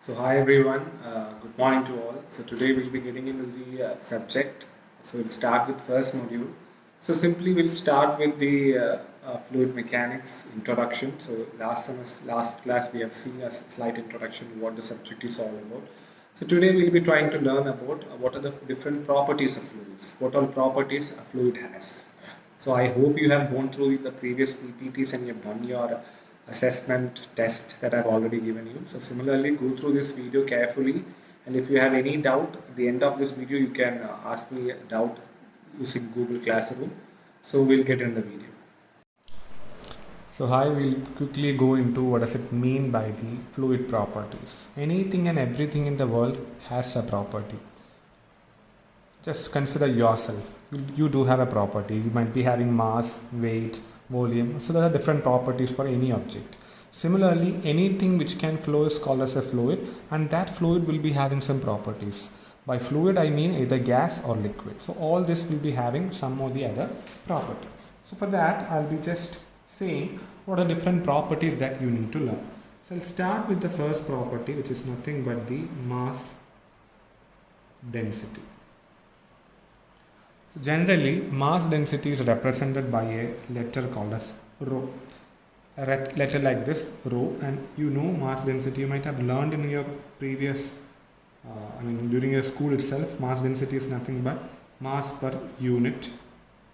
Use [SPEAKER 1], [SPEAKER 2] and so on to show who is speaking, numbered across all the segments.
[SPEAKER 1] So hi everyone, good morning to all. So today we'll be getting into the subject. So we'll start with first module. So simply we'll start with the fluid mechanics introduction. So last class we have seen a slight introduction what the subject is all about. So today we'll be trying to learn about what are the different properties of fluids, what all properties a fluid has. So I hope you have gone through the previous PPTs and you have done your assessment test that I've already given you. So similarly, go through this video carefully, and if you have any doubt at the end of this video, you can ask me a doubt using Google Classroom. So we'll get in the video. So I will quickly go into what does it mean by the fluid properties. Anything and everything in the world has a property. Just consider yourself. You do have a property. You might be having mass, weight, volume. So there are different properties for any object. Similarly, anything which can flow is called as a fluid, and that fluid will be having some properties. By fluid I mean either gas or liquid. So all this will be having some or the other properties. So for that I'll be just saying what are different properties that you need to learn. So I'll start with the first property, which is nothing but the mass density. So generally, mass density is represented by a letter called as rho. A letter like this, rho, and you know mass density. You might have learned in your previous, during your school itself, mass density is nothing but mass per unit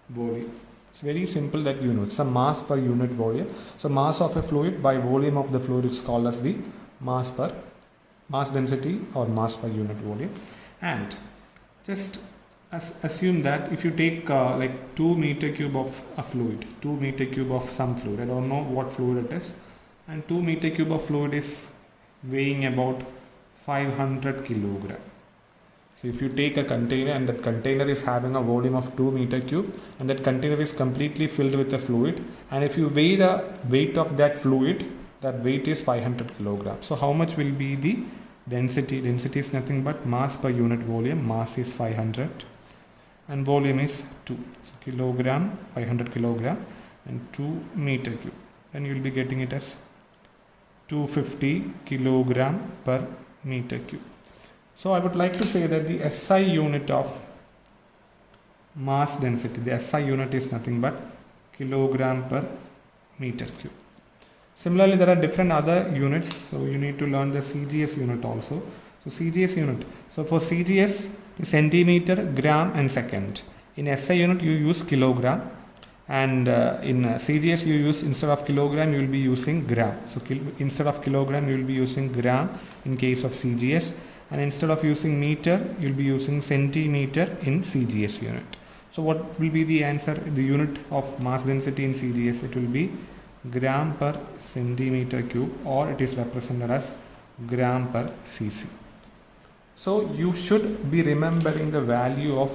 [SPEAKER 1] volume. It's very simple that you know. It's a mass per unit volume. So mass of a fluid by volume of the fluid is called as the mass density or mass per unit volume. And just assume that if you take like 2 meter cube of a fluid, 2 meter cube of some fluid, I don't know what fluid it is, and 2 meter cube of fluid is weighing about 500 kilogram. So if you take a container and that container is having a volume of 2 meter cube and that container is completely filled with the fluid, and if you weigh the weight of that fluid, that weight is 500 kilograms. So how much will be the density? Density is nothing but mass per unit volume. Mass is 500 and volume is 2 kilogram, 500 kilogram, and 2 meter cube. Then you will be getting it as 250 kilogram per meter cube. So I would like to say that the SI unit of mass density, the SI unit is nothing but kilogram per meter cube. Similarly, there are different other units, so you need to learn the CGS unit also. So CGS unit, so for CGS, centimeter, gram and second. In SI unit you use kilogram, and in CGS you use, instead of kilogram you will be using gram. So instead of kilogram you will be using gram in case of CGS, and instead of using meter you will be using centimeter in CGS unit. So what will be the answer? The unit of mass density in CGS, it will be gram per centimeter cube, or it is represented as gram per cc. So you should be remembering the value of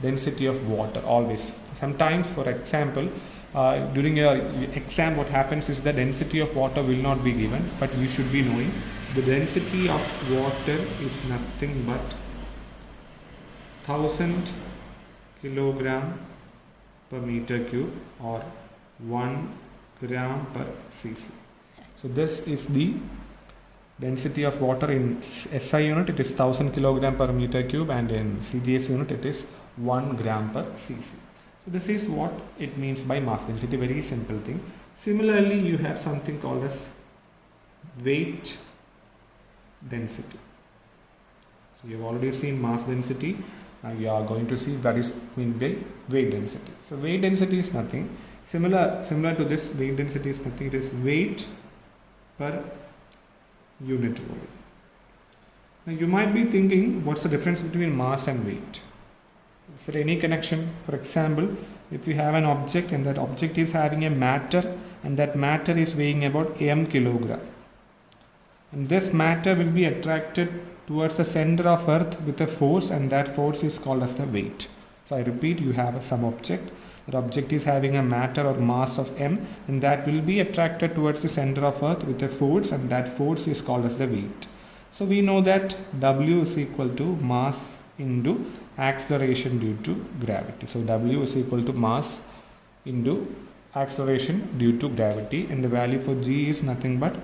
[SPEAKER 1] density of water always. Sometimes, for example, during your exam what happens is the density of water will not be given, but you should be knowing the density of water is nothing but 1000 kilogram per meter cube, or 1 gram per cc. So this is the density of water in SI unit. It is 1000 kilogram per meter cube, and in CGS unit it is 1 gram per cc. So this is what it means by mass density, very simple thing. Similarly, you have something called as weight density. So you have already seen mass density. Now you are going to see that is meant by weight density. So weight density is nothing. Similar to this, weight density is nothing. It is weight per unit volume. Now you might be thinking, what's the difference between mass and weight? For any connection, for example, if we have an object and that object is having a matter, and that matter is weighing about m kilogram, and this matter will be attracted towards the center of earth with a force, and that force is called as the weight. So I repeat, you have some object. That object is having a matter or mass of m, and that will be attracted towards the center of earth with a force, and that force is called as the weight. So we know that W is equal to mass into acceleration due to gravity. So W is equal to mass into acceleration due to gravity, and the value for G is nothing but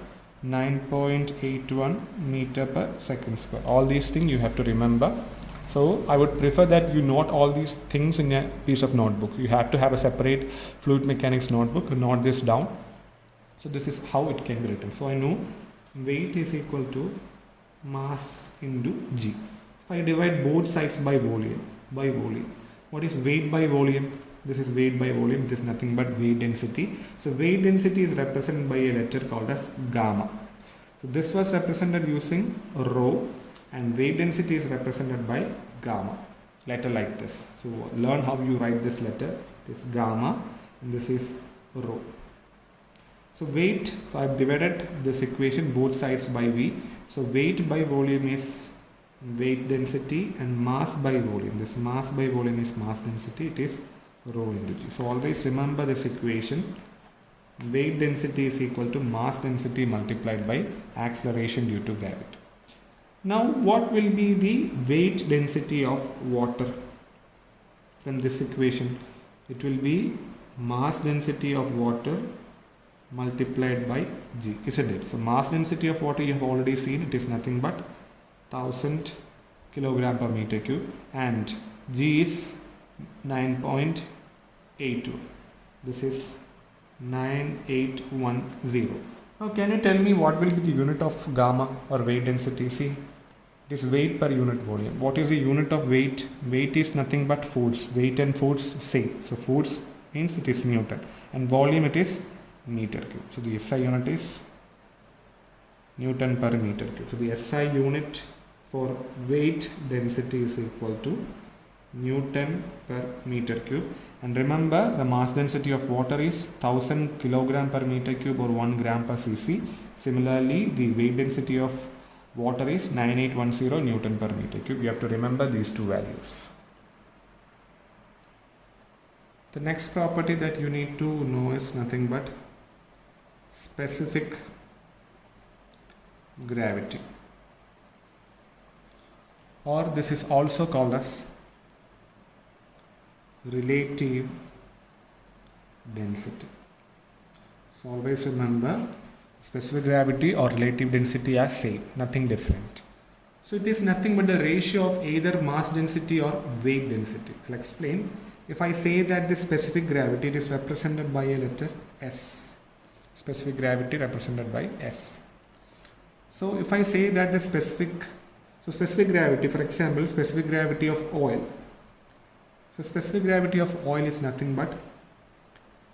[SPEAKER 1] 9.81 meter per second square. All these things you have to remember. So I would prefer that you note all these things in a piece of notebook. You have to have a separate fluid mechanics notebook, note this down. So this is how it can be written. So I know weight is equal to mass into G. If I divide both sides by volume, what is weight by volume? This is weight by volume. It is nothing but weight density. So weight density is represented by a letter called as gamma. So this was represented using rho, and weight density is represented by gamma. Letter like this. So learn how you write this letter. It is gamma and this is rho. So weight, so I have divided this equation both sides by V. So weight by volume is weight density and mass by volume. This mass by volume is mass density. It is rho into G. So always remember this equation. Weight density is equal to mass density multiplied by acceleration due to gravity. Now what will be the weight density of water from this equation? It will be mass density of water multiplied by G, isn't it? So mass density of water you have already seen, it is nothing but 1000 kilogram per meter cube, and G is 9.82. This is 9810. Now can you tell me what will be the unit of gamma or weight density? See, it is weight per unit volume. What is the unit of weight? Weight is nothing but force. Weight and force same. So force means it is Newton, and volume it is meter cube. So the SI unit is Newton per meter cube. So the SI unit for weight density is equal to Newton per meter cube. And remember, the mass density of water is 1000 kilogram per meter cube or 1 gram per cc. Similarly, the weight density of water is 9810 Newton per meter cube. You have to remember these two values. The next property that you need to know is nothing but specific gravity, or this is also called as relative density. So always remember, specific gravity or relative density are same, nothing different. So it is nothing but the ratio of either mass density or weight density. I'll explain. If I say that the specific gravity, it is represented by a letter S. Specific gravity represented by S. So if I say that the specific gravity, for example, specific gravity of oil. So specific gravity of oil is nothing but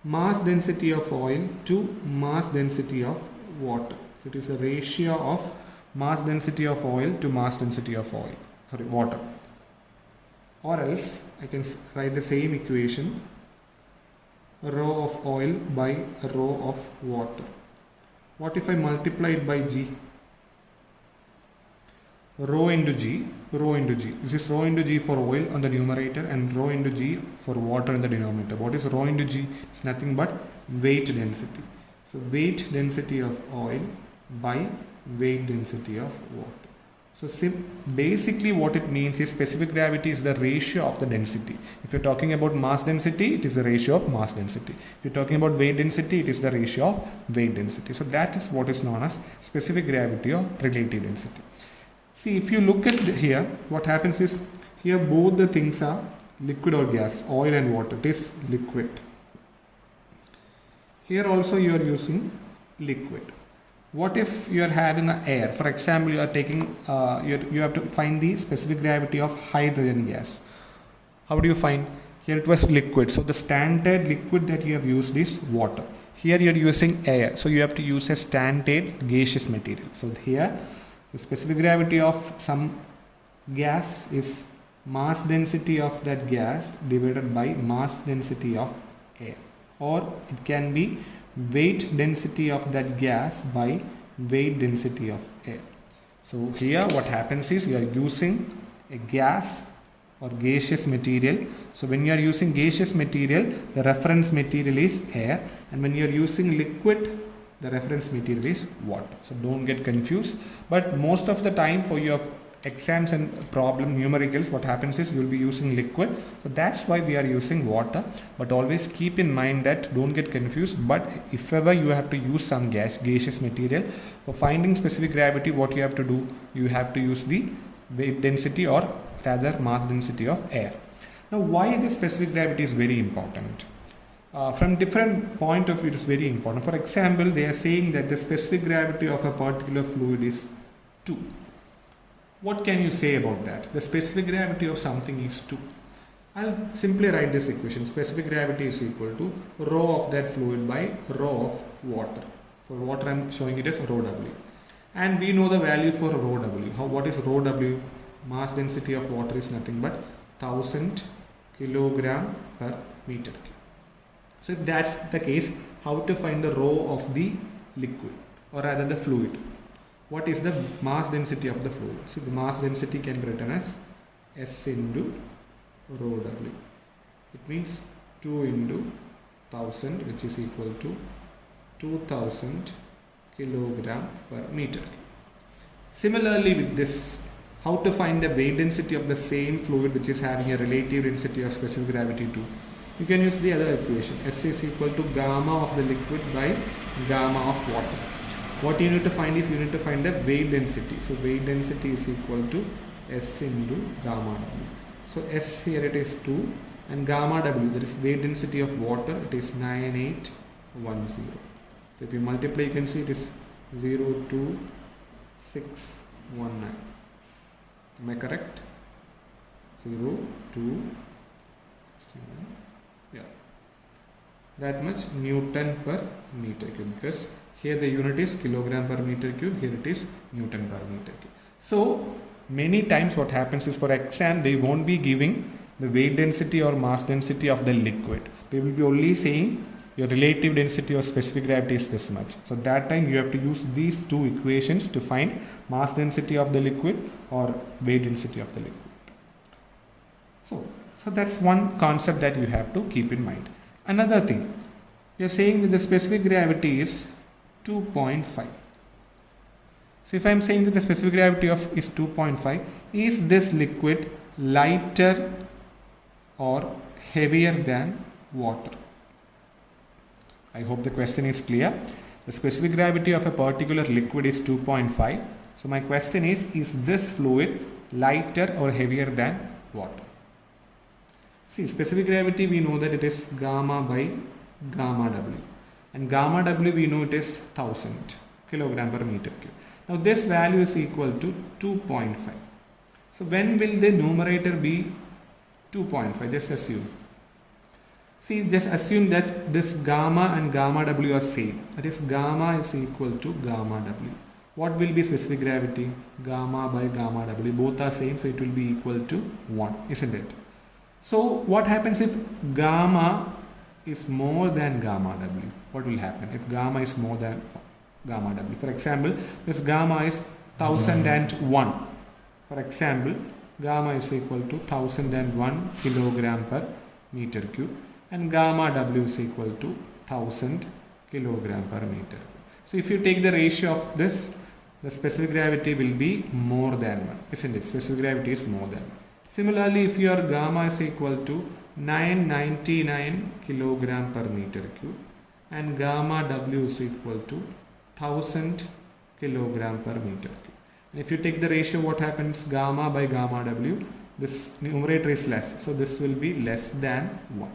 [SPEAKER 1] mass density of oil to mass density of water. So it is a ratio of mass density of oil to mass density of water. Or else I can write the same equation, rho of oil by rho of water. What if I multiply it by G? Rho into G. This is rho into G for oil on the numerator and rho into G for water in the denominator. What is rho into G? It's nothing but weight density. So weight density of oil by weight density of water. So basically what it means is specific gravity is the ratio of the density. If you're talking about mass density, it is the ratio of mass density. If you're talking about weight density, it is the ratio of weight density. So that is what is known as specific gravity or relative density. See, if you look at here, what happens is, here both the things are liquid or gas, oil and water. It is liquid. Here also you are using liquid. What if you are having an air? For example, you are taking, you have to find the specific gravity of hydrogen gas. How do you find? Here it was liquid. So the standard liquid that you have used is water. Here you are using air. So you have to use a standard gaseous material. So here the specific gravity of some gas is mass density of that gas divided by mass density of air. Or it can be weight density of that gas by weight density of air. So here what happens is you are using a gas or gaseous material. So when you are using gaseous material, the reference material is air, and when you are using liquid, the reference material is water. So don't get confused, but most of the time for your exams and problem numericals, what happens is you'll be using liquid. So that's why we are using water. But always keep in mind that don't get confused. But if ever you have to use some gaseous material for finding specific gravity, what you have to do, you have to use the wave density or rather mass density of air. Now, why this specific gravity is very important? From different point of view, it is very important. For example, they are saying that the specific gravity of a particular fluid is 2. What can you say about that? The specific gravity of something is 2. I'll simply write this equation. Specific gravity is equal to rho of that fluid by rho of water. For water, I'm showing it as rho W. And we know the value for rho W. What is rho W? Mass density of water is nothing but 1000 kilogram per meter cube. So if that's the case, how to find the rho of the liquid or rather the fluid? What is the mass density of the fluid? So the mass density can be written as S into rho W. It means 2 into 1000, which is equal to 2000 kilogram per meter cube. Similarly with this, how to find the wave density of the same fluid which is having a relative density of specific gravity 2? You can use the other equation. S is equal to gamma of the liquid by gamma of water. What you need to find is you need to find the wave density. So wave density is equal to S into gamma W. So S here it is 2 and gamma W, that is wave density of water, it is 9810. So if you multiply, you can see it is 02619. Am I correct? 02619. Yeah, that much Newton per meter cube, because here the unit is kilogram per meter cube, here it is Newton per meter cube. So many times what happens is for exam they won't be giving the weight density or mass density of the liquid. They will be only saying your relative density or specific gravity is this much. So that time you have to use these two equations to find mass density of the liquid or weight density of the liquid. So that's one concept that you have to keep in mind. Another thing, we are saying that the specific gravity is 2.5. So if I am saying that the specific gravity is 2.5, is this liquid lighter or heavier than water? I hope the question is clear. The specific gravity of a particular liquid is 2.5. So my question is this fluid lighter or heavier than water? See, specific gravity we know that it is gamma by gamma W. And gamma W we know it is 1000 kilogram per meter cube. Now this value is equal to 2.5. So when will the numerator be 2.5? Just assume. See, just assume that this gamma and gamma W are same. That is, gamma is equal to gamma W. What will be specific gravity? Gamma by gamma W. Both are same, so it will be equal to 1, isn't it? So what happens if gamma is more than gamma W? What will happen if gamma is more than gamma W? For example, this gamma is 1001. For example, gamma is equal to 1001 kilogram per meter cube. And gamma W is equal to 1000 kilogram per meter cube. So if you take the ratio of this, the specific gravity will be more than 1, isn't it? Specific gravity is more than 1. Similarly, if your gamma is equal to 999 kilogram per meter cube and gamma W is equal to 1000 kilogram per meter cube. And if you take the ratio, what happens? Gamma by gamma W, this numerator is less. So this will be less than 1.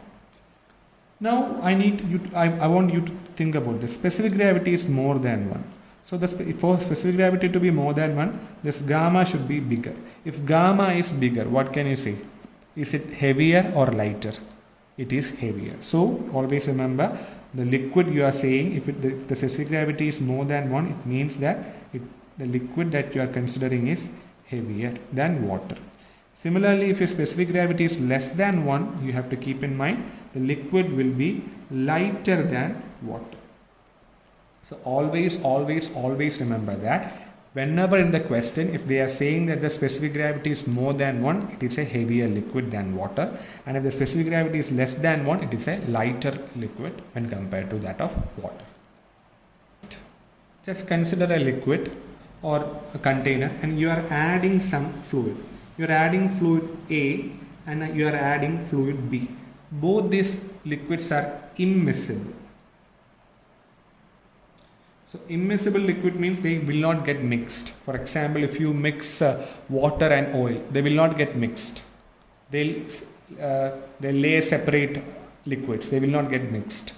[SPEAKER 1] Now I want you to think about this. Specific gravity is more than 1. So for specific gravity to be more than 1, this gamma should be bigger. If gamma is bigger, what can you say? Is it heavier or lighter? It is heavier. So always remember, the liquid you are saying, if the specific gravity is more than 1, it means that the liquid that you are considering is heavier than water. Similarly, if your specific gravity is less than 1, you have to keep in mind the liquid will be lighter than water. So always remember that whenever in the question, if they are saying that the specific gravity is more than 1, it is a heavier liquid than water. And if the specific gravity is less than 1, it is a lighter liquid when compared to that of water. Just consider a liquid or a container, and you are adding some fluid. You are adding fluid A and you are adding fluid B. Both these liquids are immiscible. So immiscible liquid means they will not get mixed. For example, if you mix water and oil, they will not get mixed. They'll lay separate liquids. They will not get mixed.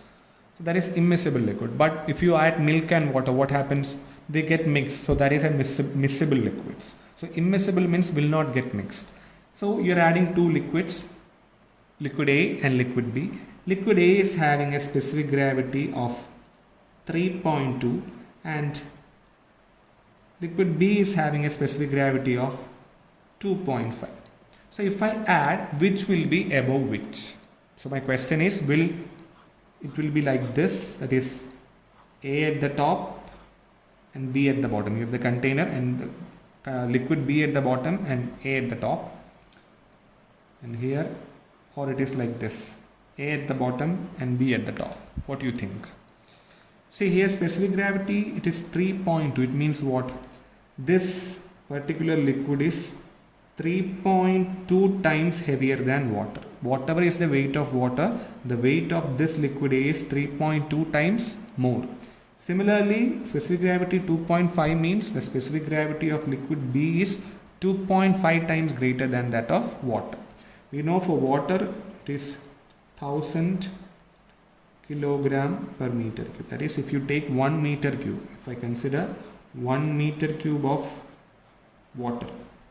[SPEAKER 1] So that is immiscible liquid. But if you add milk and water, what happens? They get mixed. So that is a miscible liquids. So immiscible means will not get mixed. So you are adding two liquids, liquid A and liquid B. Liquid A is having a specific gravity of 3.2 and liquid B is having a specific gravity of 2.5. So if I add, which will be above which? So my question is, it will be like this, that is A at the top and B at the bottom. You have the container and the liquid B at the bottom and A at the top, and here, or it is like this, A at the bottom and B at the top. What do you think? See here, specific gravity, it is 3.2. It means what? This particular liquid is 3.2 times heavier than water. Whatever is the weight of water, the weight of this liquid A is 3.2 times more. Similarly, specific gravity 2.5 means the specific gravity of liquid B is 2.5 times greater than that of water. We know for water it is 1000 kilogram per meter cube. That is, if you take 1 meter cube, if I consider 1 meter cube of water,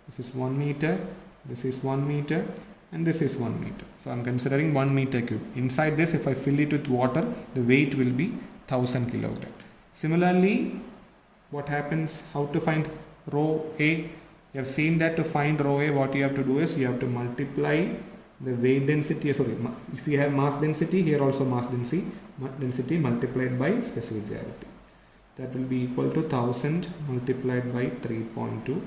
[SPEAKER 1] this is 1 meter, this is 1 meter, and this is 1 meter. So I am considering 1 meter cube. Inside this, if I fill it with water, the weight will be 1000 kilogram. Similarly, what happens? How to find rho A? You have seen that to find rho A, what you have to do is you have to multiply the weight density, if you have mass density, here also mass density multiplied by specific gravity. That will be equal to 1000 multiplied by 3.2.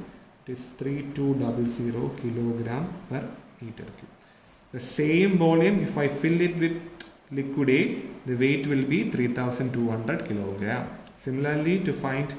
[SPEAKER 1] It is 3200 kilogram per meter cube. The same volume, if I fill it with liquid A, the weight will be 3200 kilogram. Similarly, to find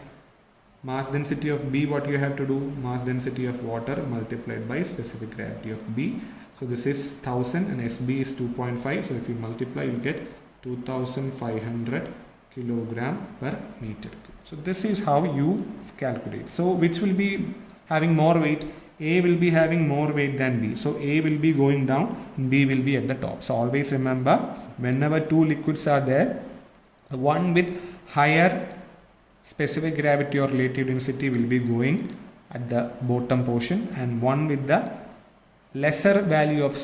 [SPEAKER 1] mass density of B, what you have to do? Mass density of water multiplied by specific gravity of B. So this is 1000 and SB is 2.5. So if you multiply, you get 2500 kilogram per meter cube. So this is how you calculate. So which will be having more weight? A will be having more weight than B. So A will be going down and B will be at the top. So always remember, whenever two liquids are there, the one with higher specific gravity or relative density will be going at the bottom portion, and one with the lesser value of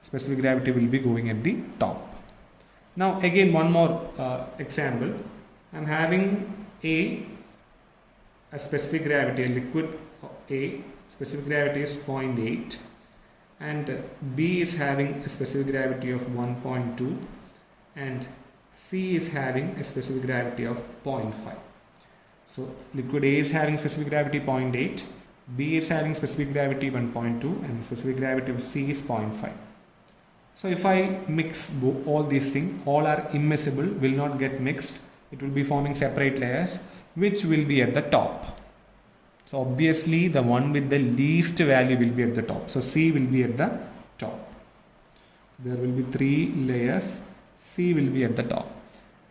[SPEAKER 1] specific gravity will be going at the top. Now again one more example. I am having a specific gravity, a liquid A, specific gravity is 0.8, and B is having a specific gravity of 1.2, and C is having a specific gravity of 0.5. So liquid A is having specific gravity 0.8, B is having specific gravity 1.2, and specific gravity of C is 0.5. So if I mix all these things, all are immiscible, will not get mixed. It will be forming separate layers, which will be at the top. So obviously the one with the least value will be at the top. So C will be at the top. There will be 3 layers. C will be at the top.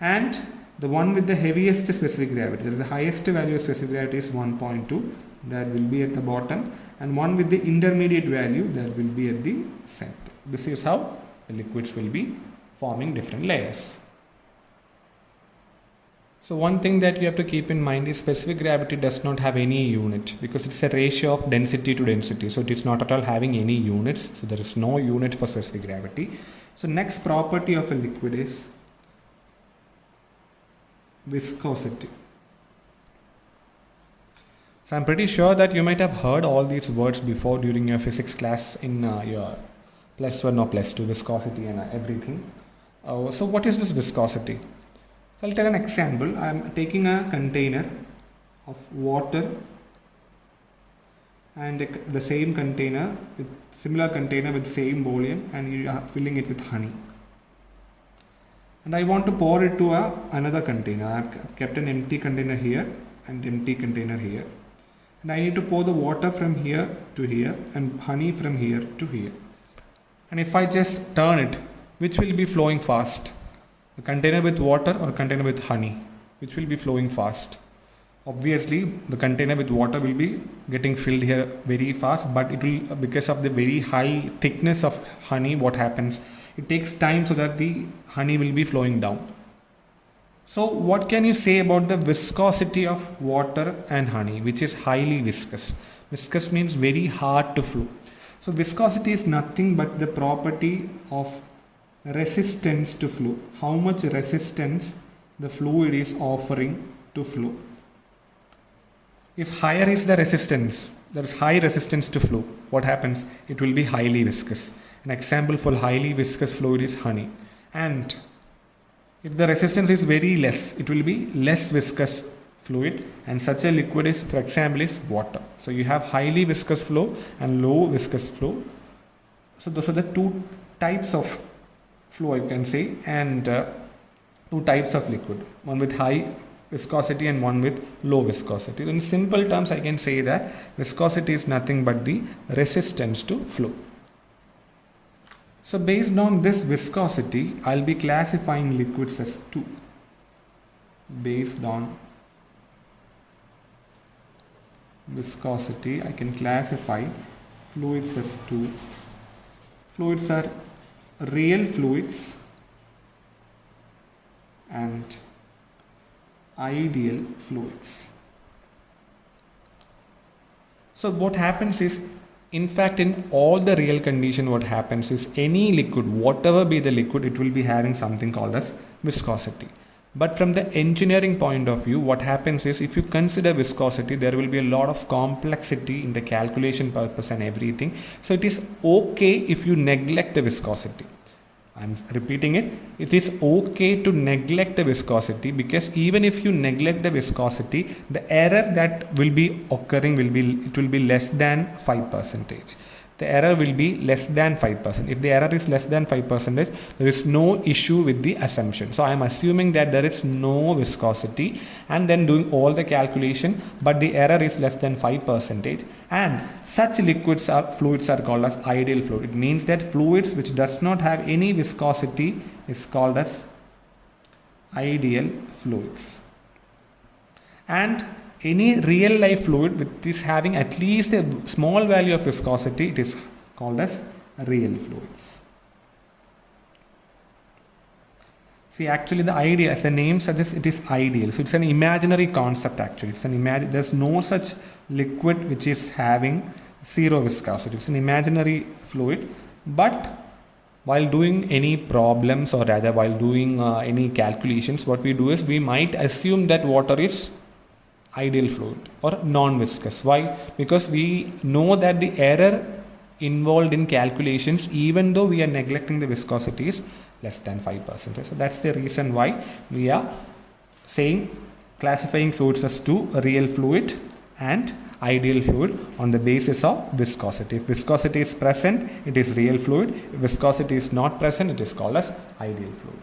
[SPEAKER 1] And the one with the heaviest specific gravity, the highest value of specific gravity is 1.2, that will be at the bottom, and one with the intermediate value, that will be at the center. This is how the liquids will be forming different layers. So one thing that you have to keep in mind is specific gravity does not have any unit, because it's a ratio of density to density. So it is not at all having any units. So there is no unit for specific gravity. So next property of a liquid is viscosity. So I'm pretty sure that you might have heard all these words before during your physics class in your +1 or +2, viscosity and everything. So what is this viscosity? So I'll take an example. I'm taking a container of water and the same container, with similar container with same volume, and you are filling it with honey. And I want to pour it to another container. I have kept an empty container here and empty container here. and I need to pour the water from here to here and honey from here to here. And if I just turn it, which will be flowing fast? The container with water or container with honey? Which will be flowing fast? Obviously, the container with water will be getting filled here very fast, but it will, because of the very high thickness of honey, what happens? It takes time so that the honey will be flowing down. So what can you say about the viscosity of water and honey, which is highly viscous? Viscous means very hard to flow. So viscosity is nothing but the property of resistance to flow. How much resistance the fluid is offering to flow. If higher is the resistance, there is high resistance to flow, what happens? It will be highly viscous. An example for highly viscous fluid is honey. And if the resistance is very less, it will be less viscous fluid, and such a liquid is, for example, is water. So you have highly viscous flow and low viscous flow. So those are the two types of flow, you can say, and two types of liquid, one with high viscosity and one with low viscosity. In simple terms, I can say that viscosity is nothing but the resistance to flow. So based on this viscosity, I'll be classifying liquids as two. Based on viscosity, I can classify fluids as two. Fluids are real fluids and ideal fluids. So what happens is, in fact, in all the real condition, what happens is any liquid, whatever be the liquid, it will be having something called as viscosity. But from the engineering point of view, what happens is, if you consider viscosity, there will be a lot of complexity in the calculation purpose and everything. So it is okay if you neglect the viscosity. I'm repeating it. It is okay to neglect the viscosity, because even if you neglect the viscosity, the error that will be occurring will be less than 5%. The error will be less than 5%. If the error is less than 5%, there is no issue with the assumption. So I am assuming that there is no viscosity and then doing all the calculation, but the error is less than 5%. And such fluids are called as ideal fluid. It means that fluids which does not have any viscosity is called as ideal fluids. And any real life fluid which is having at least a small value of viscosity, it is called as real fluids. See, actually the idea, as the name suggests, it is ideal. So it's an imaginary concept actually. There's no such liquid which is having zero viscosity. It's an imaginary fluid. But while doing any problems, or rather while doing any calculations, what we do is we might assume that water is ideal fluid or non-viscous. Why? Because we know that the error involved in calculations, even though we are neglecting the viscosity, is less than 5%. So that's the reason why we are saying classifying fluids as two: real fluid and ideal fluid on the basis of viscosity. If viscosity is present, it is real fluid. If viscosity is not present, it is called as ideal fluid.